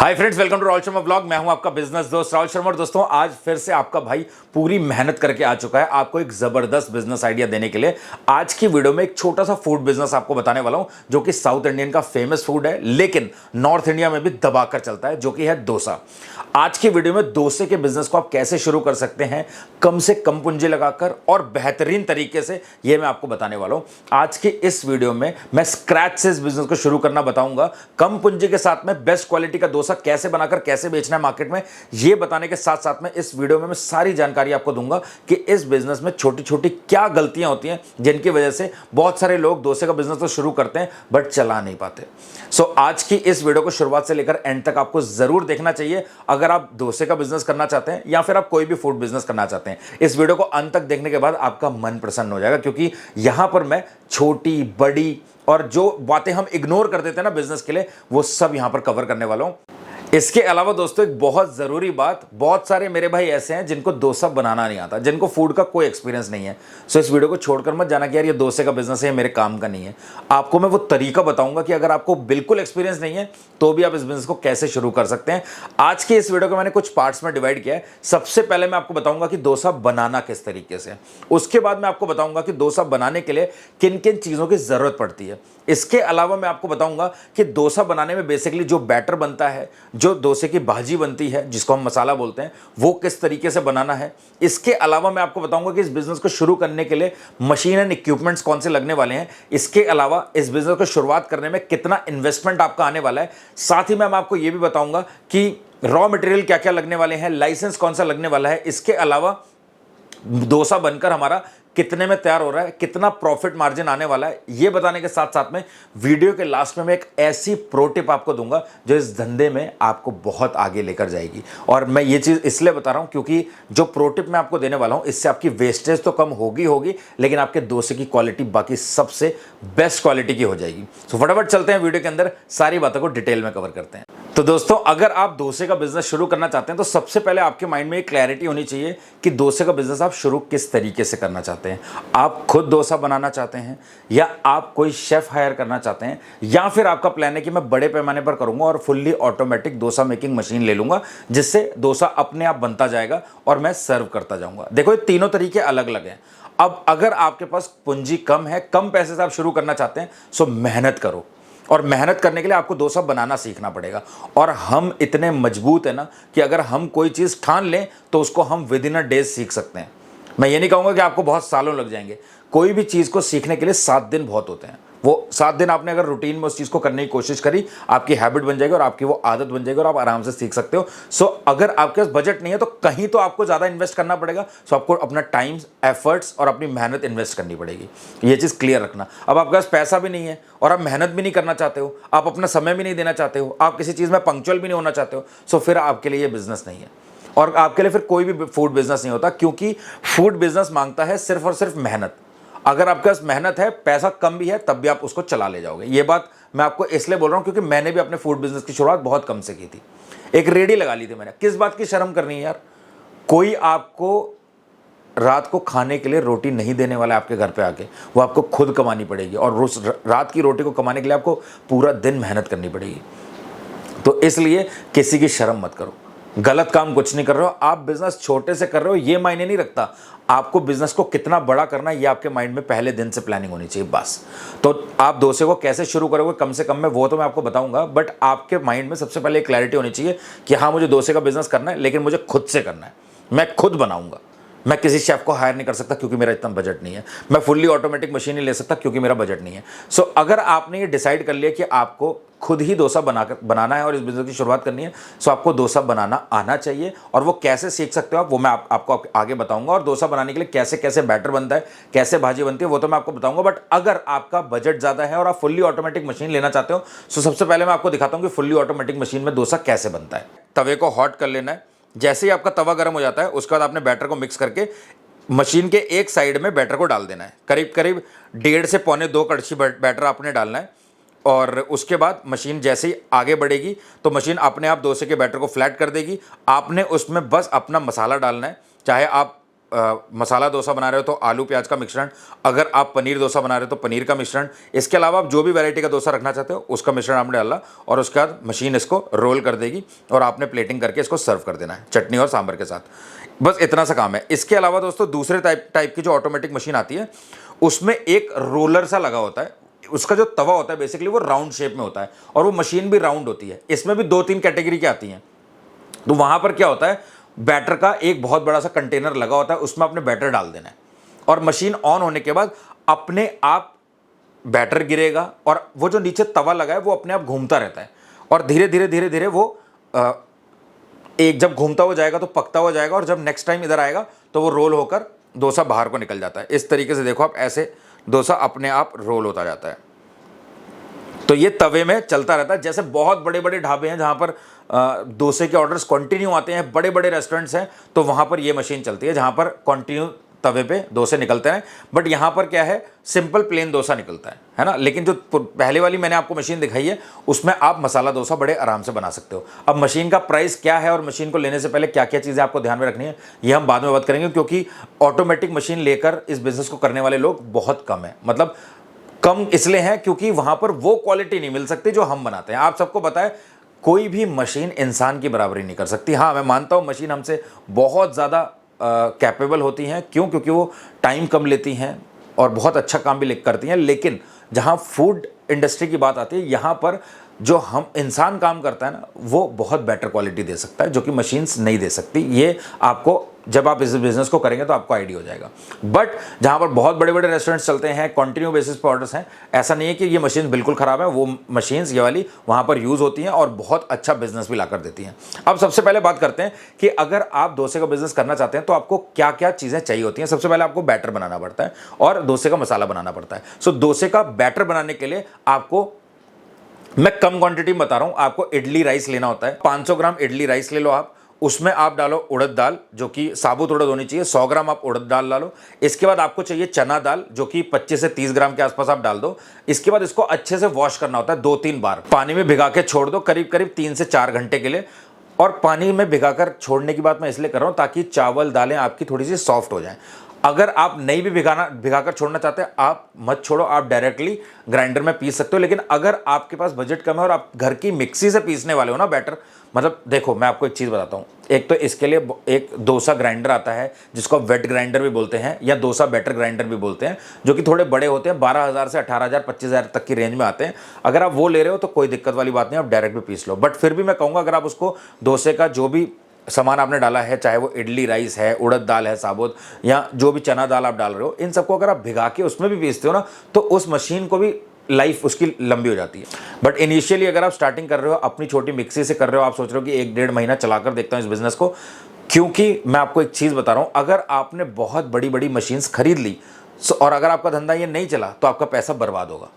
Hi friends, welcome to Rahul Sharma blog. मैं हूं आपका बिजनेस दोस्त राहुल शर्मा। और दोस्तों, आज फिर से आपका भाई पूरी मेहनत करके आ चुका है आपको एक जबरदस्त बिजनेस आइडिया देने के लिए। आज की वीडियो में एक छोटा सा फूड बिजनेस आपको बताने वाला हूं, जो कि साउथ इंडियन का फेमस फूड है, लेकिन नॉर्थ इंडिया में भी दबाकर चलता है, जो कि है डोसा। आज की वीडियो में डोसे के बिजनेस को आप कैसे शुरू कर सकते हैं कम से कम पूंजी लगाकर और बेहतरीन तरीके से, यह मैं आपको बताने वाला हूं। आज की इस वीडियो में मैं स्क्रैच से इस बिजनेस को शुरू करना बताऊंगा, कम पूंजी के साथ में बेस्ट क्वालिटी का डोसा कैसे बनाकर कैसे बेचना है मार्केट में, यह बताने के साथ साथ में इस वीडियो में मैं सारी जानकारी आपको दूंगा कि इस बिजनेस में छोटी छोटी क्या गलतियां होती हैं जिनकी वजह से बहुत सारे लोग डोसे का बिजनेस तो शुरू करते हैं बट चला नहीं पाते। आज की इस वीडियो को शुरुआत से लेकर एंड तक आपको जरूर देखना चाहिए अगर आप डोसे का बिजनेस करना चाहते हैं या फिर आप कोई भी फूड बिजनेस करना चाहते हैं। इस वीडियो को अंत तक देखने के बाद आपका मन प्रसन्न हो जाएगा, क्योंकि यहां पर मैं छोटी बड़ी और जो बातें हम इग्नोर कर देते हैं ना बिजनेस के लिए, वो सब यहां पर कवर करने वाला हूं। इसके अलावा दोस्तों, एक बहुत जरूरी बात, बहुत सारे मेरे भाई ऐसे हैं जिनको डोसा बनाना नहीं आता, जिनको फूड का कोई एक्सपीरियंस नहीं है। इस वीडियो को छोड़कर मत जाना कि यार ये डोसे का बिजनेस है, मेरे काम का नहीं है। आपको मैं वो तरीका बताऊंगा कि अगर आपको बिल्कुल एक्सपीरियंस नहीं है तो भी आप इस बिजनेस को कैसे शुरू कर सकते हैं। आज के इस वीडियो को मैंने कुछ पार्ट्स में डिवाइड किया है। सबसे पहले मैं आपको बताऊंगा कि डोसा बनाना किस तरीके से, उसके बाद मैं आपको बताऊंगा कि डोसा बनाने के लिए किन किन चीजों की जरूरत पड़ती है। इसके अलावा मैं आपको बताऊंगा कि डोसा बनाने में बेसिकली जो बैटर बनता है, जो डोसे की भाजी बनती है जिसको हम मसाला बोलते हैं, वो किस तरीके से बनाना है। इसके अलावा मैं आपको बताऊंगा कि इस बिजनेस को शुरू करने के लिए मशीन एंड इक्विपमेंट्स कौन से लगने वाले हैं। इसके अलावा इस बिजनेस को शुरुआत करने में कितना इन्वेस्टमेंट आपका आने वाला है। साथ ही मैं आपको यह भी बताऊंगा कि रॉ मटेरियल क्या क्या लगने वाले हैं, लाइसेंस कौन सा लगने वाला है। इसके अलावा डोसा बनकर हमारा कितने में तैयार हो रहा है, कितना प्रॉफिट मार्जिन आने वाला है, यह बताने के साथ साथ में वीडियो के लास्ट में मैं एक ऐसी प्रो टिप आपको दूंगा जो इस धंधे में आपको बहुत आगे लेकर जाएगी। और मैं ये चीज इसलिए बता रहा हूं क्योंकि जो प्रो टिप मैं आपको देने वाला हूं, इससे आपकी वेस्टेज तो कम होगी, लेकिन आपके डोसे की क्वालिटी बाकी सबसे बेस्ट क्वालिटी की हो जाएगी। फटाफट चलते हैं वीडियो के अंदर, सारी बातों को डिटेल में कवर करते हैं। तो दोस्तों, अगर आप डोसे का बिजनेस शुरू करना चाहते हैं तो सबसे पहले आपके माइंड में एक क्लैरिटी होनी चाहिए कि डोसे का बिजनेस आप शुरू किस तरीके से करना चाहते हैं। आप खुद डोसा बनाना चाहते हैं, या आप कोई शेफ हायर करना चाहते हैं, या फिर आपका प्लान है कि मैं बड़े पैमाने पर करूंगा और fully automatic dosa making machine ले लूंगा, जिससे डोसा अपने आप बनता जाएगा और मैं सर्व करता जाऊंगा। देखो, ये तीनों तरीके अलग अलग हैं। अब अगर आपके पास पूंजी कम है, कम पैसे से आप शुरू करना चाहते हैं, सो मेहनत करो। और मेहनत करने के लिए आपको डोसा बनाना सीखना पड़ेगा। और हम इतने मजबूत है ना कि अगर हम कोई चीज़ ठान लें तो उसको हम विद इन अ डेज सीख सकते हैं। मैं ये नहीं कहूँगा कि आपको बहुत सालों लग जाएंगे। कोई भी चीज़ को सीखने के लिए 7 दिन बहुत होते हैं। वो 7 दिन आपने अगर रूटीन में उस चीज़ को करने की कोशिश करी, आपकी हैबिट बन जाएगी और आपकी वो आदत बन जाएगी और आप आराम से सीख सकते हो। अगर आपके पास बजट नहीं है तो कहीं तो आपको ज़्यादा इन्वेस्ट करना पड़ेगा। आपको अपना टाइम, एफर्ट्स और अपनी मेहनत इन्वेस्ट करनी पड़ेगी। ये चीज़ क्लियर रखना। अब आपके पास पैसा भी नहीं है और आप मेहनत भी नहीं करना चाहते हो, आप अपना समय भी नहीं देना चाहते हो, आप किसी चीज़ में पंक्चुअल भी नहीं होना चाहते हो, फिर आपके लिए ये बिजनेस नहीं है। और आपके लिए फिर कोई भी फूड बिजनेस नहीं होता, क्योंकि फूड बिजनेस मांगता है सिर्फ और सिर्फ मेहनत। अगर आपके पास मेहनत है, पैसा कम भी है, तब भी आप उसको चला ले जाओगे। ये बात मैं आपको इसलिए बोल रहा हूं क्योंकि मैंने भी अपने फूड बिजनेस की शुरुआत बहुत कम से की थी। एक रेडी लगा ली थी मैंने। किस बात की शर्म करनी है यार। कोई आपको रात को खाने के लिए रोटी नहीं देने वाला है आपके घर पे आके, वो आपको खुद कमानी पड़ेगी। और उस रात की रोटी को कमाने के लिए आपको पूरा दिन मेहनत करनी पड़ेगी। तो इसलिए किसी की शर्म मत करो। गलत काम कुछ नहीं कर रहे हो, आप बिजनेस छोटे से कर रहे हो, ये मायने नहीं रखता। आपको बिजनेस को कितना बड़ा करना है, ये आपके माइंड में पहले दिन से प्लानिंग होनी चाहिए, बस। तो आप डोसे को कैसे शुरू करोगे कम से कम में, वो तो मैं आपको बताऊंगा, बट आपके माइंड में सबसे पहले एक क्लैरिटी होनी चाहिए कि हाँ, मुझे डोसे का बिजनेस करना है, लेकिन मुझे खुद से करना है। मैं खुद बनाऊंगा। मैं किसी शेफ को हायर नहीं कर सकता क्योंकि मेरा इतना बजट नहीं है। मैं फुल्ली ऑटोमेटिक मशीन नहीं ले सकता क्योंकि मेरा बजट नहीं है। अगर आपने ये डिसाइड कर लिया कि आपको खुद ही डोसा बनाना है और इस बिजनेस की शुरुआत करनी है, आपको डोसा बनाना आना चाहिए। और वो कैसे सीख सकते हो आप, वो मैं आपको आगे बताऊंगा। और डोसा बनाने के लिए कैसे कैसे बैटर बनता है, कैसे भाजी बनती है, वो तो मैं आपको बताऊंगा। बट अगर आपका बजट ज़्यादा है और आप फुल्ली ऑटोमेटिक मशीन लेना चाहते हो, सबसे पहले मैं आपको दिखाता हूँ कि फुल्ली ऑटोमेटिक मशीन में डोसा कैसे बनता है। तवे को हॉट कर लेना है। जैसे ही आपका तवा गर्म हो जाता है, उसके बाद आपने बैटर को मिक्स करके मशीन के एक साइड में बैटर को डाल देना है। करीब करीब 1.5 से पौने 2 कड़छी बैटर आपने डालना है। और उसके बाद मशीन जैसे ही आगे बढ़ेगी तो मशीन अपने आप डोसे के बैटर को फ्लैट कर देगी। आपने उसमें बस अपना मसाला डालना है। चाहे आप मसाला डोसा बना रहे हो तो आलू प्याज का मिश्रण, अगर आप पनीर डोसा बना रहे हो तो पनीर का मिश्रण, इसके अलावा आप जो भी वैरायटी का डोसा रखना चाहते हो उसका मिश्रण आपने डाला और उसके बाद मशीन इसको रोल कर देगी और आपने प्लेटिंग करके इसको सर्व कर देना है चटनी और सांभर के साथ। बस इतना सा काम है। इसके अलावा दोस्तों दूसरे टाइप की जो ऑटोमेटिक मशीन आती है उसमें एक रोलर सा लगा होता है, उसका जो तवा होता है बेसिकली वो राउंड शेप में होता है और वो मशीन भी राउंड होती है। इसमें भी 2-3 कैटेगरी की आती हैं। तो वहां पर क्या होता है, बैटर का एक बहुत बड़ा सा कंटेनर लगा होता है, उसमें आपने बैटर डाल देना है और मशीन ऑन होने के बाद अपने आप बैटर गिरेगा और वो जो नीचे तवा लगा है वो अपने आप घूमता रहता है और धीरे धीरे धीरे धीरे वो एक जब घूमता हुआ जाएगा तो पकता हुआ जाएगा और जब नेक्स्ट टाइम इधर आएगा तो वो रोल होकर डोसा बाहर को निकल जाता है। इस तरीके से देखो आप, ऐसे डोसा अपने आप रोल होता जाता है। तो ये तवे में चलता रहता है। जैसे बहुत बड़े बड़े ढाबे हैं जहाँ पर डोसे के ऑर्डर्स कंटिन्यू आते हैं, बड़े बड़े रेस्टोरेंट्स हैं, तो वहाँ पर ये मशीन चलती है जहाँ पर कंटिन्यू तवे पे डोसे निकलते हैं। बट यहाँ पर क्या है, सिंपल प्लेन डोसा निकलता है ना। लेकिन जो पहले वाली मैंने आपको मशीन दिखाई है उसमें आप मसाला डोसा बड़े आराम से बना सकते हो। अब मशीन का प्राइस क्या है और मशीन को लेने से पहले क्या क्या चीज़ें आपको ध्यान में रखनी है ये हम बाद में बात करेंगे, क्योंकि ऑटोमेटिक मशीन लेकर इस बिज़नेस को करने वाले लोग बहुत कम है। मतलब कम इसलिए है क्योंकि वहाँ पर वो क्वालिटी नहीं मिल सकती जो हम बनाते हैं। आप सबको पता है कोई भी मशीन इंसान की बराबरी नहीं कर सकती। हाँ, मैं मानता हूँ मशीन हमसे बहुत ज़्यादा कैपेबल होती हैं। क्यों? क्योंकि वो टाइम कम लेती हैं और बहुत अच्छा काम भी करती हैं। लेकिन जहाँ फूड इंडस्ट्री की बात आती है, यहाँ पर जो हम इंसान काम करता है ना, वो बहुत बेटर क्वालिटी दे सकता है जो कि मशीन्स नहीं दे सकती। ये आपको जब आप इस बिज़नेस को करेंगे तो आपको आइडिया हो जाएगा। बट जहाँ पर बहुत बड़े बड़े रेस्टोरेंट्स चलते हैं, कंटिन्यू बेसिस पर ऑर्डर्स हैं, ऐसा नहीं है कि ये मशीन बिल्कुल ख़राब है। वो मशीन्स ये वाली वहाँ पर यूज़ होती हैं और बहुत अच्छा बिजनेस भी ला कर देती हैं। अब सबसे पहले बात करते हैं कि अगर आप डोसे का बिजनेस करना चाहते हैं तो आपको क्या क्या चीज़ें चाहिए होती हैं। सबसे पहले आपको बैटर बनाना पड़ता है और डोसे का मसाला बनाना पड़ता है। सो डोसे का बैटर बनाने के लिए आपको मैं कम क्वांटिटी में बता रहा हूं, आपको इडली राइस लेना होता है। 500 ग्राम इडली राइस ले लो आप, उसमें आप डालो उड़द दाल जो कि साबुत उड़द होनी चाहिए, 100 ग्राम आप उड़द दाल डालो। इसके बाद आपको चाहिए चना दाल जो कि 25 से 30 ग्राम के आसपास आप डाल दो। इसके बाद इसको अच्छे से वॉश करना होता है 2-3 बार, पानी में भिगा के छोड़ दो करीब करीब 3 से 4 घंटे के लिए। और पानी में भिगाकर छोड़ने की बात मैं इसलिए कर रहा हूं ताकि चावल दालें आपकी थोड़ी सी सॉफ्ट हो जाएं। अगर आप नहीं भी भिगाकर छोड़ना चाहते हैं, आप मत छोड़ो, आप डायरेक्टली ग्राइंडर में पीस सकते हो। लेकिन अगर आपके पास बजट कम है और आप घर की मिक्सी से पीसने वाले हो ना बैटर, मतलब देखो मैं आपको एक चीज़ बताता हूँ। एक तो इसके लिए एक डोसा ग्राइंडर आता है जिसको वेट ग्राइंडर भी बोलते हैं या डोसा बैटर ग्राइंडर भी बोलते हैं, जो कि थोड़े बड़े होते हैं, 12,000 से 18,000 25,000 तक की रेंज में आते हैं। अगर आप वो ले रहे हो तो कोई दिक्कत वाली बात नहीं, आप डायरेक्ट भी पीस लो। बट फिर भी मैं कहूँगा अगर आप उसको डोसे का जो भी सामान आपने डाला है, चाहे वो इडली राइस है, उड़द दाल है साबुत, या जो भी चना दाल आप डाल रहे हो, इन सबको अगर आप भिगा के उसमें भी पीसते हो ना तो उस मशीन को भी लाइफ उसकी लंबी हो जाती है। बट इनिशियली अगर आप स्टार्टिंग कर रहे हो, अपनी छोटी मिक्सी से कर रहे हो, आप सोच रहे हो कि 1-1.5 महीना चलाकर देखता हूँ इस बिज़नेस को, क्योंकि मैं आपको एक चीज़ बता रहा हूँ, अगर आपने बहुत बड़ी बड़ी मशीन्स खरीद ली और अगर आपका धंधा ये नहीं चला तो आपका पैसा बर्बाद होगा।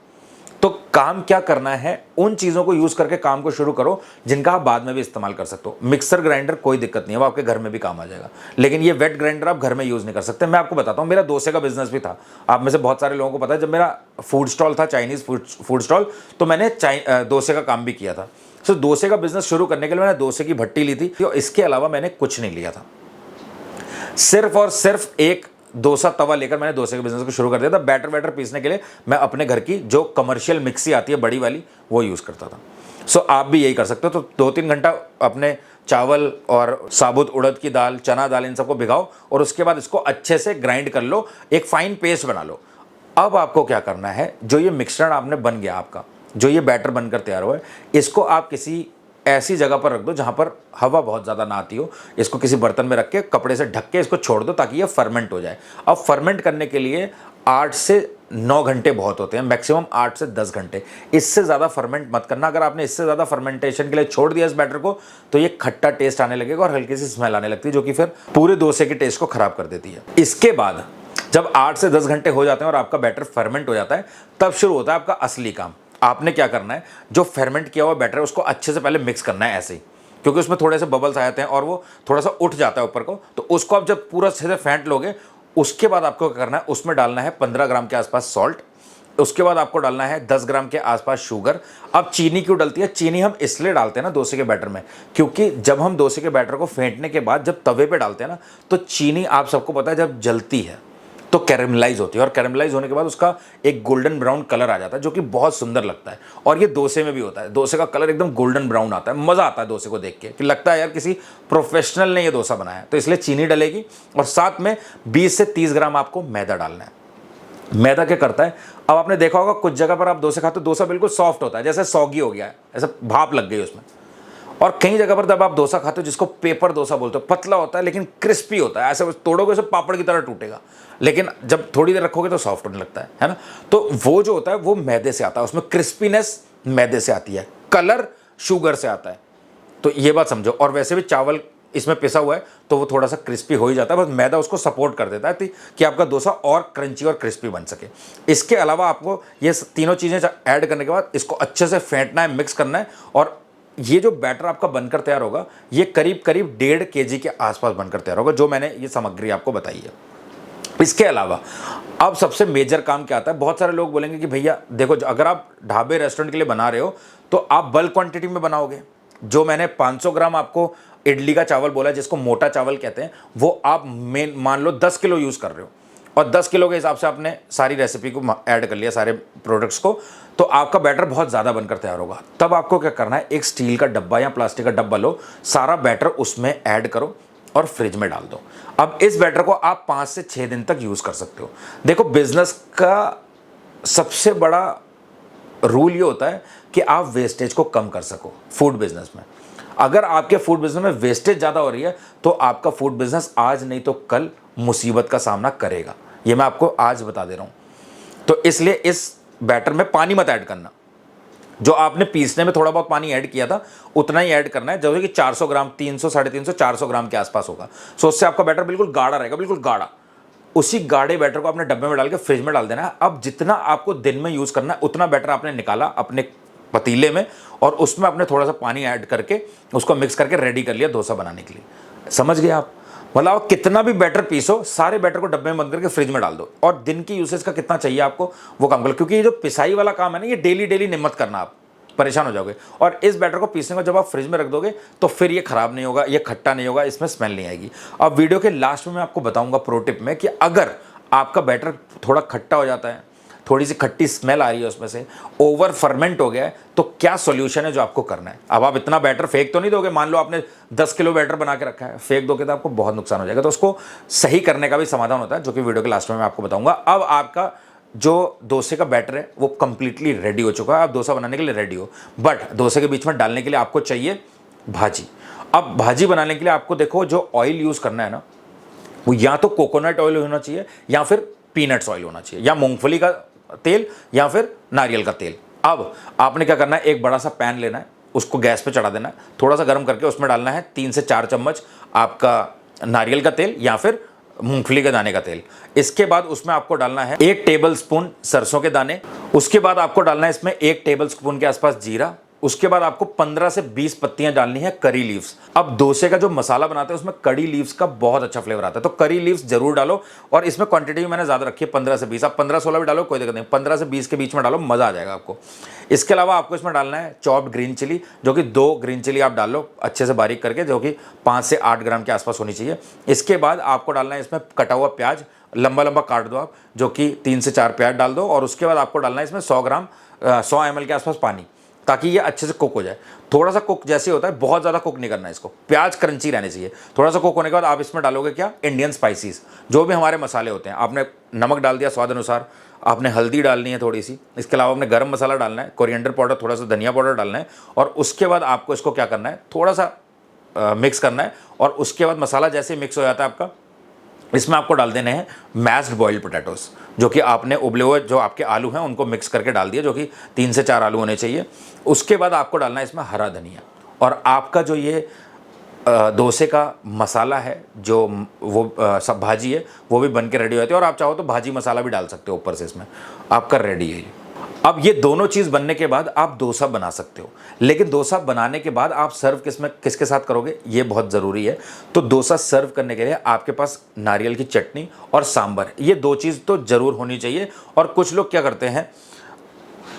तो काम क्या करना है, उन चीज़ों को यूज़ करके काम को शुरू करो जिनका आप बाद में भी इस्तेमाल कर सकते हो। मिक्सर ग्राइंडर कोई दिक्कत नहीं है, वो आपके घर में भी काम आ जाएगा। लेकिन ये वेट ग्राइंडर आप घर में यूज़ नहीं कर सकते। मैं आपको बताता हूँ, मेरा डोसे का बिजनेस भी था। आप में से बहुत सारे लोगों को पता है, जब मेरा फूड स्टॉल था, चाइनीज़ फूड स्टॉल, तो मैंने डोसे का काम भी किया था। सो डोसे का बिजनेस शुरू करने के लिए मैंने डोसे की भट्टी ली थी, तो इसके अलावा मैंने कुछ नहीं लिया था। सिर्फ और सिर्फ एक डोसा तवा लेकर मैंने डोसे के बिजनेस को शुरू कर दिया था। बैटर वैटर पीसने के लिए मैं अपने घर की जो कमर्शियल मिक्सी आती है बड़ी वाली, वो यूज़ करता था। सो आप भी यही कर सकते हो। तो 2-3 घंटा अपने चावल और साबुत उड़द की दाल, चना दाल, इन सबको भिगाओ और उसके बाद इसको अच्छे से ग्राइंड कर लो, एक फाइन पेस्ट बना लो। अब आपको क्या करना है, जो ये मिश्रण आपने बन गया, आपका जो ये बैटर बनकर तैयार हुआ है, इसको आप किसी ऐसी जगह पर रख दो जहाँ पर हवा बहुत ज़्यादा ना आती हो। इसको किसी बर्तन में रख के कपड़े से ढक के इसको छोड़ दो ताकि ये फर्मेंट हो जाए। अब फर्मेंट करने के लिए 8 से 9 घंटे बहुत होते हैं, मैक्सिमम 8 से 10 घंटे। इससे ज़्यादा फर्मेंट मत करना। अगर आपने इससे ज़्यादा फर्मेंटेशन के लिए छोड़ दिया इस बैटर को तो ये खट्टा टेस्ट आने लगेगा और हल्की सी स्मेल आने लगती है, जो कि फिर पूरे डोसे के टेस्ट को ख़राब कर देती है। इसके बाद जब 8 से 10 घंटे हो जाते हैं और आपका बैटर फर्मेंट हो जाता है, तब शुरू होता है आपका असली काम। आपने क्या करना है, जो फर्मेंट किया हुआ बैटर है उसको अच्छे से पहले मिक्स करना है ऐसे ही, क्योंकि उसमें थोड़े से बबल्स आ जाते हैं और वो थोड़ा सा उठ जाता है ऊपर को। तो उसको आप जब पूरा अच्छे से फेंट लोगे, उसके बाद आपको क्या करना है, उसमें डालना है 15 ग्राम के आसपास सॉल्ट, उसके बाद आपको डालना है 10 ग्राम के आसपास शुगर। अब चीनी क्यों डलती है? चीनी हम इसलिए डालते हैं ना डोसे के बैटर में, क्योंकि जब हम डोसे के बैटर को फेंटने के बाद जब तवे पे डालते हैं ना, तो चीनी आप सबको पता है जब जलती है तो कैरेमलाइज होती है, और कैरेमलाइज होने के बाद उसका एक गोल्डन ब्राउन कलर आ जाता है जो कि बहुत सुंदर लगता है। और ये डोसे में भी होता है, डोसे का कलर एकदम गोल्डन ब्राउन आता है, मज़ा आता है डोसे को देख के कि लगता है यार किसी प्रोफेशनल ने ये डोसा बनाया है। तो इसलिए चीनी डलेगी और साथ में 20 से 30 ग्राम आपको मैदा डालना है। मैदा क्या करता है, अब आपने देखा होगा कुछ जगह पर आप डोसे खाते हो डोसा बिल्कुल सॉफ्ट होता है, जैसे सॉगी हो गया है, ऐसा भाप लग गई उसमें। और कई जगह पर जब आप डोसा खाते हो जिसको पेपर डोसा बोलते हो, पतला होता है लेकिन क्रिस्पी होता है, ऐसे तोड़ोगे उसे पापड़ की तरह टूटेगा, लेकिन जब थोड़ी देर रखोगे तो सॉफ्ट होने लगता है ना। तो वो जो होता है वो मैदे से आता है, उसमें क्रिस्पीनेस मैदे से आती है, कलर शुगर से आता है। तो ये बात समझो। और वैसे भी चावल इसमें पिसा हुआ है तो वो थोड़ा सा क्रिस्पी हो ही जाता है, बस मैदा उसको सपोर्ट कर देता है कि आपका डोसा और क्रंची और क्रिस्पी बन सके। इसके अलावा आपको ये तीनों चीज़ें ऐड करने के बाद इसको अच्छे से फेंटना है, मिक्स करना है, और ये जो बैटर आपका बनकर तैयार होगा ये करीब करीब 1.5 kg के आसपास बनकर तैयार होगा, जो मैंने ये सामग्री आपको बताई है। इसके अलावा अब सबसे मेजर काम क्या आता है, बहुत सारे लोग बोलेंगे कि भैया देखो अगर आप ढाबे रेस्टोरेंट के लिए बना रहे हो तो आप बल्क क्वांटिटी में बनाओगे। जो मैंने 500 ग्राम आपको इडली का चावल बोला जिसको मोटा चावल कहते हैं, वो आप मान लो 10 किलो यूज़ कर रहे हो, और 10 किलो के हिसाब से आपने सारी रेसिपी को ऐड कर लिया, सारे प्रोडक्ट्स को, तो आपका बैटर बहुत ज़्यादा बनकर तैयार होगा। तब आपको क्या करना है, एक स्टील का डब्बा या प्लास्टिक का डब्बा लो, सारा बैटर उसमें ऐड करो और फ्रिज में डाल दो। अब इस बैटर को आप 5 से 6 दिन तक यूज़ कर सकते हो। देखो बिजनेस का सबसे बड़ा रूल ये होता है कि आप वेस्टेज को कम कर सको फूड बिजनेस में। अगर आपके फूड बिजनेस में वेस्टेज ज़्यादा हो रही है तो आपका फूड बिजनेस आज नहीं तो कल मुसीबत का सामना करेगा, ये मैं आपको आज बता दे रहा हूँ। तो इसलिए इस बैटर में पानी मत ऐड करना, जो आपने पीसने में थोड़ा बहुत पानी ऐड किया था उतना ही ऐड करना है, जैसे कि 400 ग्राम 300 350 400 ग्राम के आसपास होगा। सो उससे आपका बैटर बिल्कुल गाढ़ा रहेगा, बिल्कुल गाढ़ा। उसी गाढ़े बैटर को आपने डब्बे में डाल के फ्रिज में डाल देना है। अब जितना आपको दिन में यूज़ करना है उतना बैटर आपने निकाला अपने पतीले में, और उसमें आपने थोड़ा सा पानी ऐड करके उसको मिक्स करके रेडी कर लिया डोसा बनाने के लिए। समझ गए आप? मतलब आप कितना भी बैटर पीसो, सारे बैटर को डब्बे में बंद करके फ्रिज में डाल दो, और दिन की यूसेज का कितना चाहिए आपको वो काम करो, क्योंकि ये जो पिसाई वाला काम है ना, ये डेली डेली निमत करना, आप परेशान हो जाओगे। और इस बैटर को पीसने को जब आप फ्रिज में रख दोगे तो फिर ये खराब नहीं होगा, ये खट्टा नहीं होगा, इसमें स्मेल नहीं आएगी। अब वीडियो के लास्ट में मैं आपको बताऊंगा प्रो टिप में कि अगर आपका बैटर थोड़ा खट्टा हो जाता है, थोड़ी सी खट्टी स्मेल आ रही है उसमें से, ओवर फर्मेंट हो गया है, तो क्या सॉल्यूशन है जो आपको करना है। अब आप इतना बैटर फेंक तो नहीं दोगे, मान लो आपने 10 किलो बैटर बना के रखा है, फेंक दोगे तो आपको बहुत नुकसान हो जाएगा। तो उसको सही करने का भी समाधान होता है, जो कि वीडियो के लास्ट में मैं आपको बताऊंगा। अब आपका जो डोसे का बैटर है वो कंप्लीटली रेडी हो चुका है, आप डोसा बनाने के लिए रेडी हो। बट डोसे के बीच में डालने के लिए आपको चाहिए भाजी। अब भाजी बनाने के लिए आपको देखो जो ऑयल यूज़ करना है ना, वो या तो कोकोनट ऑयल होना चाहिए या फिर पीनट्स ऑयल होना चाहिए, या मूंगफली का तेल या फिर नारियल का तेल। अब आपने क्या करना है, एक बड़ा सा पैन लेना है, उसको गैस पे चढ़ा देना है, थोड़ा सा गर्म करके उसमें डालना है 3 से 4 चम्मच आपका नारियल का तेल या फिर मूंगफली के दाने का तेल। इसके बाद उसमें आपको डालना है 1 टेबल स्पून सरसों के दाने। उसके बाद आपको डालना है इसमें 1 टेबल स्पून के आसपास जीरा। उसके बाद आपको 15 से 20 पत्तियां डालनी है करी लीव्स। अब डोसे का जो मसाला बनाते हैं उसमें करी लीव्स का बहुत अच्छा फ्लेवर आता है, तो करी लीव्स जरूर डालो। और इसमें क्वांटिटी भी मैंने ज़्यादा रखी है 15 से 20, आप 15-16 भी डालो कोई दिक्कत नहीं, 15 से 20 के बीच में डालो, मज़ा आ जाएगा आपको। इसके अलावा आपको इसमें डालना है चॉप्ड ग्रीन चिली, जो कि 2 ग्रीन चिली आप डाल लो अच्छे से बारीक करके, जो कि 5 से 8 ग्राम के आसपास होनी चाहिए। इसके बाद आपको डालना है इसमें कटा हुआ प्याज, लंबा लंबा काट दो आप, जो कि 3 से 4 प्याज डाल दो। और उसके बाद आपको डालना है इसमें 100 ml के आसपास पानी, ताकि ये अच्छे से कुक हो जाए। थोड़ा सा कुक जैसे होता है, बहुत ज़्यादा कुक नहीं करना है इसको, प्याज क्रंची रहने चाहिए। थोड़ा सा कुक होने के बाद आप इसमें डालोगे क्या, इंडियन स्पाइसीज, जो भी हमारे मसाले होते हैं। आपने नमक डाल दिया स्वाद अनुसार, आपने हल्दी डालनी है थोड़ी सी, इसके अलावा आपने गरम मसाला डालना है, कोरिएंडर पाउडर, थोड़ा सा धनिया पाउडर डालना है। और उसके बाद आपको इसको क्या करना है, थोड़ा सा मिक्स करना है। और उसके बाद मसाला जैसे मिक्स हो जाता है आपका, इसमें आपको डाल देने हैं मैश्ड बॉइल्ड पोटैटोस, जो कि आपने उबले हुए जो आपके आलू हैं उनको मिक्स करके डाल दिया, जो कि 3 से 4 आलू होने चाहिए। उसके बाद आपको डालना है इसमें हरा धनिया। और आपका जो ये डोसे का मसाला है, जो वो सब भाजी है, वो भी बन के रेडी हो जाती है। और आप चाहो तो भाजी मसाला भी डाल सकते हो ऊपर से, इसमें आपका रेडी है। अब ये दोनों चीज़ बनने के बाद आप डोसा बना सकते हो, लेकिन डोसा बनाने के बाद आप सर्व किसके साथ करोगे, ये बहुत ज़रूरी है। तो डोसा सर्व करने के लिए आपके पास नारियल की चटनी और सांभर, ये दो चीज़ तो ज़रूर होनी चाहिए। और कुछ लोग क्या करते हैं,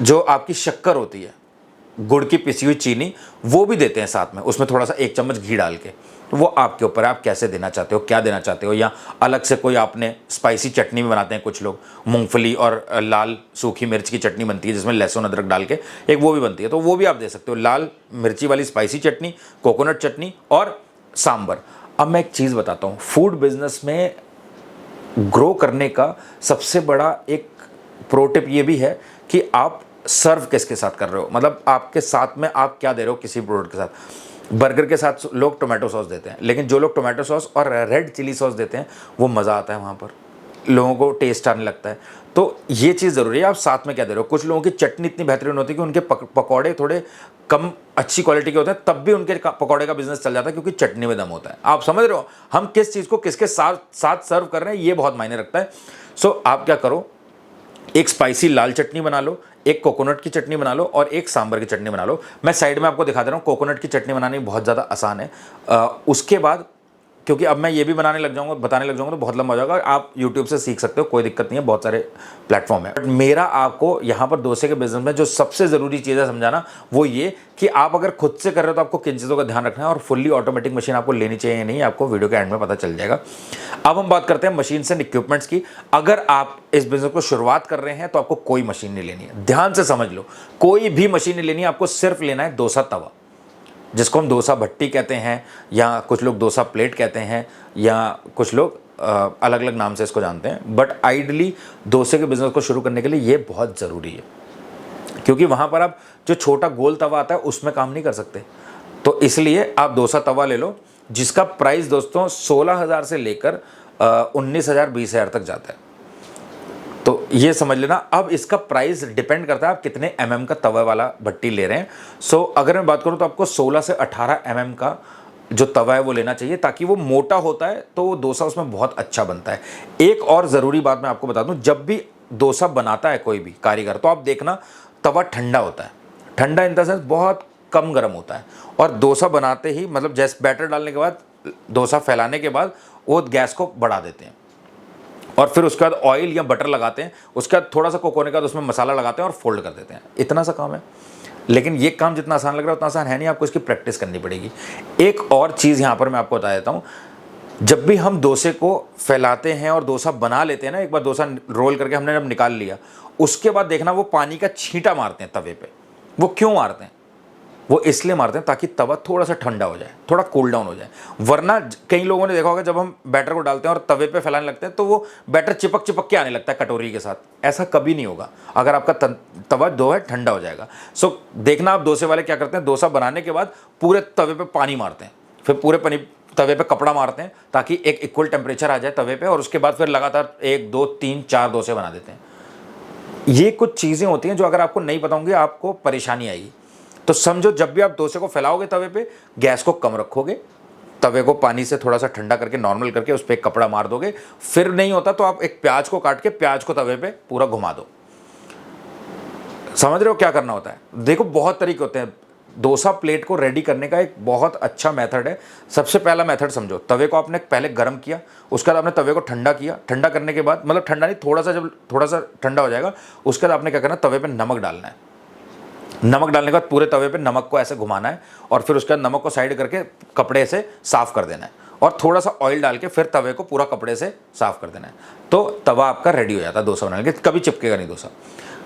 जो आपकी शक्कर होती है, गुड़ की पिसी हुई चीनी, वो भी देते हैं साथ में, उसमें थोड़ा सा 1 चम्मच घी डाल के। तो वो आपके ऊपर है, आप कैसे देना चाहते हो, क्या देना चाहते हो। या अलग से कोई आपने स्पाइसी चटनी भी बनाते हैं कुछ लोग, मूंगफली और लाल सूखी मिर्च की चटनी बनती है जिसमें लहसुन अदरक डाल के, एक वो भी बनती है, तो वो भी आप दे सकते हो। लाल मिर्ची वाली स्पाइसी चटनी, कोकोनट चटनी और सांभर। अब मैं एक चीज़ बताता हूँ, फूड बिजनेस में ग्रो करने का सबसे बड़ा एक प्रो टिप ये भी है कि आप सर्व किसके साथ कर रहे हो, मतलब आपके साथ में आप क्या दे रहे हो किसी प्रोडक्ट के साथ। बर्गर के साथ लोग टोमेटो सॉस देते हैं, लेकिन जो लोग टोमेटो सॉस और रेड चिली सॉस देते हैं वो मज़ा आता है, वहाँ पर लोगों को टेस्ट आने लगता है। तो ये चीज़ ज़रूरी है, आप साथ में क्या दे रहे हो। कुछ लोगों की चटनी इतनी बेहतरीन होती है कि उनके पकौड़े थोड़े कम अच्छी क्वालिटी के होते हैं, तब भी उनके पकौड़े का बिजनेस चल जाता है क्योंकि चटनी में दम होता है। आप समझ रहे हो हम किस चीज़ को किसके साथ सर्व कर रहे हैं, ये बहुत मायने रखता है। सो आप क्या करो, एक स्पाइसी लाल चटनी बना लो, एक कोकोनट की चटनी बना लो और एक सांभर की चटनी बना लो। मैं साइड में आपको दिखा दे रहा हूँ, कोकोनट की चटनी बनानी बहुत ज़्यादा आसान है। उसके बाद, क्योंकि अब मैं ये भी बताने लग जाऊंगा तो बहुत लंबा हो जाएगा। आप YouTube से सीख सकते हो, कोई दिक्कत नहीं है, बहुत सारे प्लेटफॉर्म है। बट मेरा आपको यहाँ पर डोसे के बिजनेस में जो सबसे ज़रूरी चीज़ है समझाना, वो ये कि आप अगर खुद से कर रहे हो तो आपको किन चीज़ों का ध्यान रखना है, और फुल्ली ऑटोमेटिक मशीन आपको लेनी चाहिए नहीं, आपको वीडियो के एंड में पता चल जाएगा। अब हम बात करते हैं मशीन एंड इक्विपमेंट्स की। अगर आप इस बिजनेस को शुरुआत कर रहे हैं तो आपको कोई मशीन नहीं लेनी है, ध्यान से समझ लो, कोई भी मशीन नहीं लेनी है। आपको सिर्फ लेना है डोसा तवा, जिसको हम डोसा भट्टी कहते हैं, या कुछ लोग डोसा प्लेट कहते हैं, या कुछ लोग अलग अलग नाम से इसको जानते हैं। बट आइडली डोसे के बिज़नेस को शुरू करने के लिए ये बहुत ज़रूरी है, क्योंकि वहाँ पर आप जो छोटा गोल तवा आता है उसमें काम नहीं कर सकते। तो इसलिए आप डोसा तवा ले लो, जिसका प्राइस दोस्तों 16,000 से लेकर 19,000 20,000 तक जाता है। तो ये समझ लेना। अब इसका प्राइस डिपेंड करता है आप कितने mm का तवा वाला भट्टी ले रहे हैं। सो अगर मैं बात करूं तो आपको 16 से 18 mm का जो तवा है वो लेना चाहिए, ताकि वो मोटा होता है तो वो डोसा उसमें बहुत अच्छा बनता है। एक और ज़रूरी बात मैं आपको बता दूं, जब भी डोसा बनाता है कोई भी कारीगर, तो आप देखना तवा ठंडा होता है। ठंडा इन द सेंस बहुत कम गर्म होता है। और डोसा बनाते ही, मतलब जैसे बैटर डालने के बाद, डोसा फैलाने के बाद वो गैस को बढ़ा देते हैं, और फिर उसके बाद ऑयल या बटर लगाते हैं, उसके बाद थोड़ा सा कुक होने के बाद उसमें मसाला लगाते हैं और फोल्ड कर देते हैं। इतना सा काम है, लेकिन ये काम जितना आसान लग रहा है उतना आसान है नहीं, आपको इसकी प्रैक्टिस करनी पड़ेगी। एक और चीज़ यहाँ पर मैं आपको बता देता हूँ, जब भी हम डोसे को फैलाते हैं और डोसा बना लेते हैं ना, एक बार डोसा रोल करके हमने जब निकाल लिया, उसके बाद देखना वो पानी का छींटा मारते हैं तवे पे। वो क्यों मारते हैं? वो इसलिए मारते हैं ताकि तवा थोड़ा सा ठंडा हो जाए, थोड़ा कूल डाउन हो जाए। वरना कई लोगों ने देखा होगा, जब हम बैटर को डालते हैं और तवे पे फैलाने लगते हैं तो वो बैटर चिपक चिपक के आने लगता है कटोरी के साथ। ऐसा कभी नहीं होगा अगर आपका तवा जो है ठंडा हो जाएगा। सो देखना, आप डोसे वाले क्या करते हैं, डोसा बनाने के बाद पूरे तवे पे पानी मारते हैं, फिर पूरे तवे पे कपड़ा मारते हैं ताकि एक इक्वल टेम्परेचर आ जाए तवे पे, और उसके बाद फिर लगातार 1 2 3 4 डोसे बना देते हैं। ये कुछ चीज़ें होती हैं जो अगर आपको नहीं पता होंगी आपको परेशानी आएगी। तो समझो, जब भी आप डोसे को फैलाओगे तवे पे, गैस को कम रखोगे, तवे को पानी से थोड़ा सा ठंडा करके नॉर्मल करके उस पर एक कपड़ा मार दोगे। फिर नहीं होता तो आप एक प्याज को काट के प्याज को तवे पे पूरा घुमा दो। समझ रहे हो क्या करना होता है? देखो, बहुत तरीके होते हैं। डोसा प्लेट को रेडी करने का एक बहुत अच्छा मेथड है। सबसे पहला मेथड समझो, तवे को आपने पहले गर्म किया, उसके बाद आपने तवे को ठंडा किया। ठंडा करने के बाद, मतलब ठंडा नहीं, थोड़ा सा, जब थोड़ा सा ठंडा हो जाएगा उसके बाद आपने क्या करना, तवे पे नमक डालना है। नमक डालने के बाद पूरे तवे पे नमक को ऐसे घुमाना है, और फिर उसके बाद नमक को साइड करके कपड़े से साफ़ कर देना है, और थोड़ा सा ऑयल डाल के फिर तवे को पूरा कपड़े से साफ़ कर देना है। तो तवा आपका रेडी हो जाता है डोसा बनाने के, कभी चिपकेगा नहीं डोसा।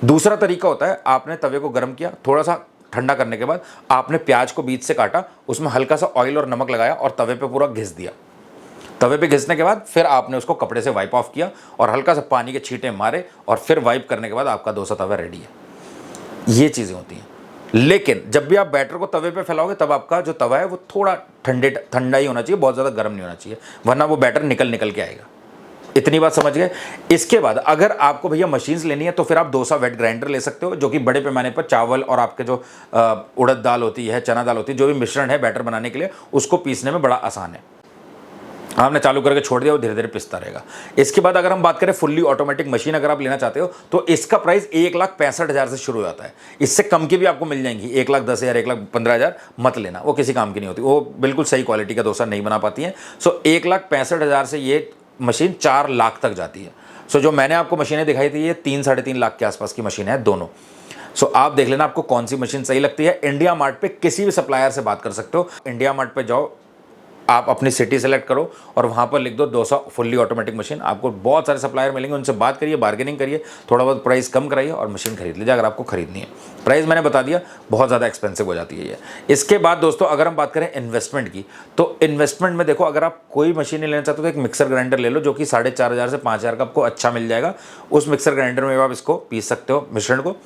दूसरा तरीका होता है, आपने तवे को गर्म किया, थोड़ा सा ठंडा करने के बाद आपने प्याज को बीच से काटा, उसमें हल्का सा ऑयल और नमक लगाया और तवे पे पूरा घिस दिया। तवे पे घिसने के बाद फिर आपने उसको कपड़े से वाइप ऑफ किया और हल्का सा पानी के छींटे मारे, और फिर वाइप करने के बाद आपका डोसा तवा रेडी है। ये चीज़ें होती हैं। लेकिन जब भी आप बैटर को तवे पे फैलाओगे तब आपका जो तवा है वो थोड़ा ठंडा ही होना चाहिए, बहुत ज़्यादा गर्म नहीं होना चाहिए, वरना वो बैटर निकल के आएगा। इतनी बात समझ गए? इसके बाद अगर आपको भैया मशीन्स लेनी है तो फिर आप डोसा वेट ग्राइंडर ले सकते हो, जो कि बड़े पैमाने पर चावल और आपके जो उड़द दाल होती है, चना दाल होती है, जो भी मिश्रण है बैटर बनाने के लिए, उसको पीसने में बड़ा आसान है। आपने चालू करके छोड़ दिया, वो धीरे धीरे पिसता रहेगा। इसके बाद अगर हम बात करें फुल्ली ऑटोमेटिक मशीन अगर आप लेना चाहते हो तो इसका प्राइस 1,65,000 से शुरू हो जाता है। इससे कम की भी आपको मिल जाएंगी, 1,10,000, 1,15,000 मत लेना, वो किसी काम की नहीं होती, वो बिल्कुल सही क्वालिटी का डोसा नहीं बना पाती है। सो 1,65,000 से ये मशीन 4 लाख तक जाती है। सो जो मैंने आपको मशीनें दिखाई थी ये 3-3.5 लाख के आसपास की मशीन है दोनों। सो आप देख लेना आपको कौन सी मशीन सही लगती है। इंडिया मार्ट पे किसी भी सप्लायर से बात कर सकते हो। इंडिया मार्ट पे जाओ, आप अपनी सिटी सेलेक्ट करो और वहाँ पर लिख दो डोसा फुल्ली ऑटोमेटिक मशीन। आपको बहुत सारे सप्लायर मिलेंगे, उनसे बात करिए, बार्गेनिंग करिए, थोड़ा बहुत प्राइस कम कराइए और मशीन खरीद लीजिए अगर आपको खरीदनी है। प्राइस मैंने बता दिया, बहुत ज़्यादा एक्सपेंसिव हो जाती है ये। इसके बाद दोस्तों अगर हम बात करें इन्वेस्टमेंट की, तो इन्वेस्टमेंट में देखो, अगर आप कोई मशीन नहीं लेना चाहते तो एक मिक्सर ग्राइंडर ले लो जो कि 4,500 से 5,000 का आपको अच्छा मिल जाएगा। उस मिक्सर ग्राइंडर में आप इसको पीस सकते हो मिश्रण को।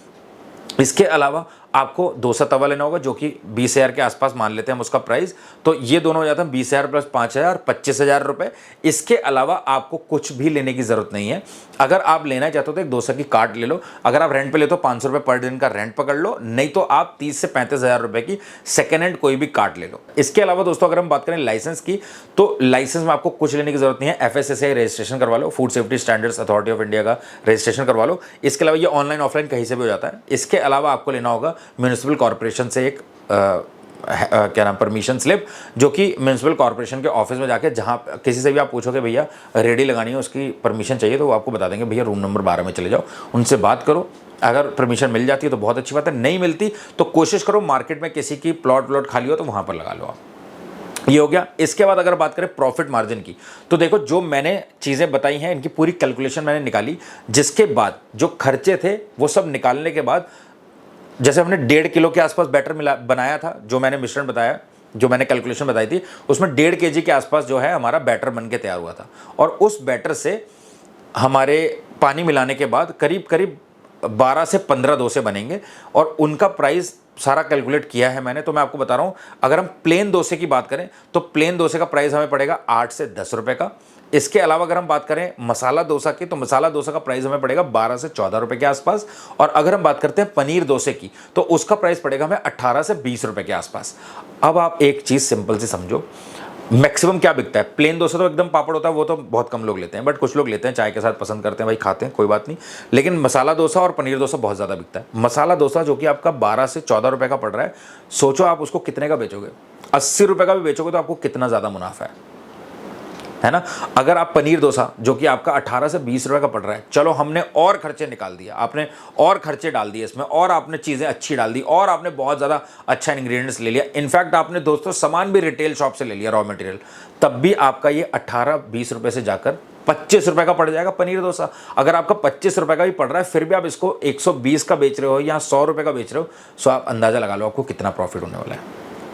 इसके अलावा आपको डोसा तवा लेना होगा जो कि 20,000 के आसपास मान लेते हैं हम उसका प्राइस। तो ये दोनों हो जाते हैं 20,000 प्लस 5,000, 25,000 रुपये। इसके अलावा आपको कुछ भी लेने की ज़रूरत नहीं है। अगर आप लेना चाहते हो तो एक डोसा की कार्ट ले लो। अगर आप रेंट पे लेते हो 500 रुपये पर दिन का रेंट पकड़ लो, नहीं तो आप 30 से 35,000 रुपये की सेकेंड हैंड कोई भी कार्ट ले लो। इसके अलावा दोस्तों अगर हम बात करें लाइसेंस की, तो लाइसेंस में आपको कुछ लेने की जरूरत नहीं है। FSSAI रजिस्ट्रेशन करवा लो, food safety standards authority of India का रजिस्ट्रेशन करवा लो। इसके अलावा ये ऑनलाइन ऑफलाइन कहीं से भी हो जाता है। इसके अलावा आपको लेना होगा म्यूनिसिपल कॉर्पोरेशन से एक क्या नाम परमिशन स्लिप, जो कि म्यूनिसिपल कॉर्पोरेशन के ऑफिस में जाके जहाँ किसी से भी आप पूछोगे भैया रेडी लगानी है उसकी परमिशन चाहिए, तो वो आपको बता देंगे भैया रूम नंबर 12 में चले जाओ, उनसे बात करो। अगर परमिशन मिल जाती है तो बहुत अच्छी बात है, नहीं मिलती तो कोशिश करो मार्केट में किसी की प्लॉट खाली हो तो वहाँ पर लगा लो आप। ये हो गया। इसके बाद अगर बात करें प्रॉफिट मार्जिन की, तो देखो जो मैंने चीज़ें बताई हैं इनकी पूरी कैलकुलेशन मैंने निकाली। जिसके बाद जो खर्चे थे वो सब निकालने के बाद, जैसे हमने 1.5 किलो के आसपास बैटर बनाया था, जो मैंने मिश्रण बताया, जो मैंने कैलकुलेशन बताई थी, उसमें 1.5 kg के आसपास जो है हमारा बैटर बन के तैयार हुआ था। और उस बैटर से हमारे पानी मिलाने के बाद करीब करीब 12 से 15 डोसे बनेंगे और उनका प्राइस सारा कैलकुलेट किया है मैंने। तो मैं आपको बता रहा हूँ, अगर हम प्लेन डोसे की बात करें तो प्लेन डोसे का प्राइस हमें पड़ेगा 8 से 10 रुपये का। इसके अलावा अगर हम बात करें मसाला डोसा की, तो मसाला डोसा का प्राइस हमें पड़ेगा 12 से 14 रुपये के आसपास। और अगर हम बात करते हैं पनीर डोसे की, तो उसका प्राइस पड़ेगा हमें 18 से 20 रुपये के आसपास। अब आप एक चीज़ सिंपल सी समझो, मैक्सिमम क्या बिकता है? प्लेन डोसा तो एकदम पापड़ होता है, वो तो बहुत कम लोग लेते हैं, बट कुछ लोग लेते हैं, चाय के साथ पसंद करते हैं, भाई खाते हैं, कोई बात नहीं। लेकिन मसाला डोसा और पनीर डोसा बहुत ज़्यादा बिकता है। मसाला डोसा जो कि आपका 12 से 14 रुपये का पड़ रहा है, सोचो आप उसको कितने का बेचोगे? 80 रुपये का भी बेचोगे तो आपको कितना ज़्यादा मुनाफा है ना। अगर आप पनीर डोसा जो कि आपका 18 से 20 रुपये का पड़ रहा है, चलो हमने और खर्चे निकाल दिया, आपने और खर्चे डाल दिए इसमें, और आपने चीज़ें अच्छी डाल दी, और आपने बहुत ज़्यादा अच्छा इंग्रेडिएंट्स ले लिया, इनफैक्ट आपने दोस्तों सामान भी रिटेल शॉप से ले लिया, रॉ मटेरियल, तब भी आपका ये 18-20 रुपये से जाकर 25 रुपये का पड़ जाएगा पनीर डोसा। अगर आपका 25 रुपये का भी पड़ रहा है, फिर भी आप इसको 120 का बेच रहे हो या 100 रुपये का बेच रहे हो, सो आप अंदाज़ा लगा लो आपको कितना प्रॉफिट होने वाला है।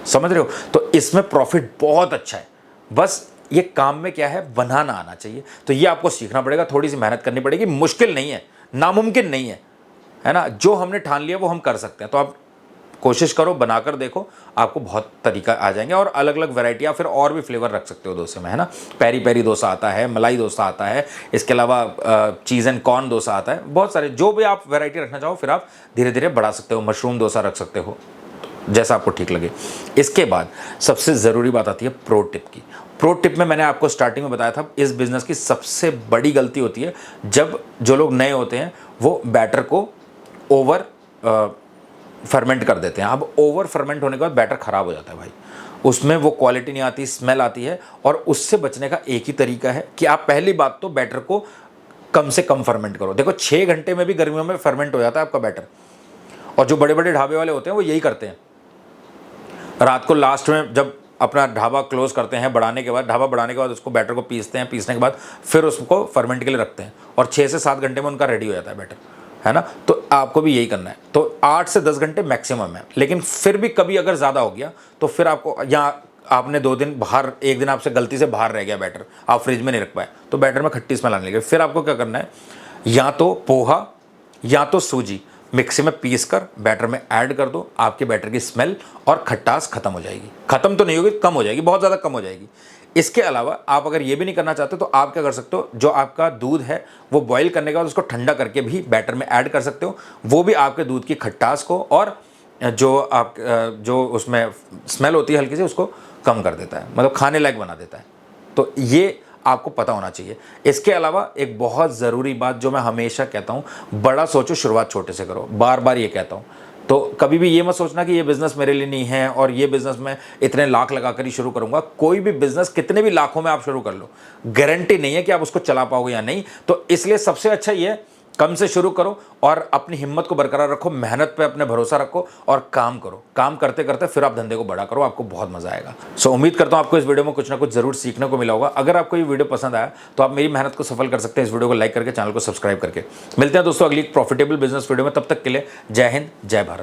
समझ रहे हो? तो इसमें प्रॉफिट बहुत अच्छा है। बस ये काम में क्या है, बनाना आना चाहिए। तो ये आपको सीखना पड़ेगा, थोड़ी सी मेहनत करनी पड़ेगी, मुश्किल नहीं है, नामुमकिन नहीं है ना। जो हमने ठान लिया वो हम कर सकते हैं। तो आप कोशिश करो, बनाकर देखो, आपको बहुत तरीका आ जाएंगे। और अलग अलग वैरायटी या फिर और भी फ्लेवर रख सकते हो डोसे में, है ना। पेरी पेरी डोसा आता है, मलाई डोसा आता है, इसके अलावा चीज़ एंड कॉर्न डोसा आता है, बहुत सारे जो भी आप वैरायटी रखना चाहो फिर आप धीरे धीरे बढ़ा सकते हो। मशरूम डोसा रख सकते हो, जैसा आपको ठीक लगे। इसके बाद सबसे ज़रूरी बात आती है प्रो टिप की। प्रो टिप में मैंने आपको स्टार्टिंग में बताया था, इस बिज़नेस की सबसे बड़ी गलती होती है जब जो लोग नए होते हैं वो बैटर को ओवर फर्मेंट कर देते हैं। अब ओवर फर्मेंट होने के बाद बैटर ख़राब हो जाता है भाई, उसमें वो क्वालिटी नहीं आती, स्मेल आती है। और उससे बचने का एक ही तरीका है कि आप पहली बात तो बैटर को कम से कम फर्मेंट करो। देखो 6 घंटे में भी गर्मियों में फर्मेंट हो जाता है आपका बैटर, और जो बड़े बड़े ढाबे वाले होते हैं वो यही करते हैं। रात को लास्ट में जब अपना ढाबा क्लोज करते हैं, बढ़ाने के बाद, ढाबा बढ़ाने के बाद उसको बैटर को पीसते हैं, पीसने के बाद फिर उसको फर्मेंट के लिए रखते हैं, और 6 से 7 घंटे में उनका रेडी हो जाता है बैटर, है ना। तो आपको भी यही करना है। तो 8 से 10 घंटे मैक्सिमम है, लेकिन फिर भी कभी अगर ज़्यादा हो गया तो फिर आपको, यहाँ आपने 2 दिन बाहर, एक दिन आपसे गलती से बाहर रह गया बैटर, आप फ्रिज में नहीं रख पाए, तो बैटर में खट्टी स्मेल आने लगी। फिर आपको क्या करना है, या तो पोहा या तो सूजी मिक्सी में पीस कर बैटर में ऐड कर दो, आपके बैटर की स्मेल और खट्टास खत्म हो जाएगी। खत्म तो नहीं होगी, कम हो जाएगी, बहुत ज़्यादा कम हो जाएगी। इसके अलावा आप अगर ये भी नहीं करना चाहते तो आप क्या कर सकते हो, जो आपका दूध है वो बॉईल करने के बाद उसको ठंडा करके भी बैटर में ऐड कर सकते हो। वो भी आपके दूध की खट्टास को और जो उसमें स्मेल होती है हल्की सी, उसको कम कर देता है, मतलब खाने लायक बना देता है। तो ये आपको पता होना चाहिए। इसके अलावा एक बहुत ज़रूरी बात जो मैं हमेशा कहता हूँ, बड़ा सोचो, शुरुआत छोटे से करो। बार बार ये कहता हूँ। तो कभी भी ये मत सोचना कि ये बिज़नेस मेरे लिए नहीं है और ये बिज़नेस मैं इतने लाख लगा कर ही शुरू करूँगा। कोई भी बिज़नेस कितने भी लाखों में आप शुरू कर लो, गारंटी नहीं है कि आप उसको चला पाओगे या नहीं। तो इसलिए सबसे अच्छा ये है, कम से शुरू करो और अपनी हिम्मत को बरकरार रखो, मेहनत पे अपने भरोसा रखो और काम करो। काम करते करते फिर आप धंधे को बड़ा करो, आपको बहुत मजा आएगा। उम्मीद करता हूं आपको इस वीडियो में कुछ ना कुछ जरूर सीखने को मिला होगा। अगर आपको ये वीडियो पसंद आया तो आप मेरी मेहनत को सफल कर सकते हैं इस वीडियो को लाइक करके, चैनल को सब्सक्राइब करके। मिलते हैं दोस्तों अगली प्रॉफिटेबल बिजनेस वीडियो में, तब तक के लिए जय हिंद, जय भारत।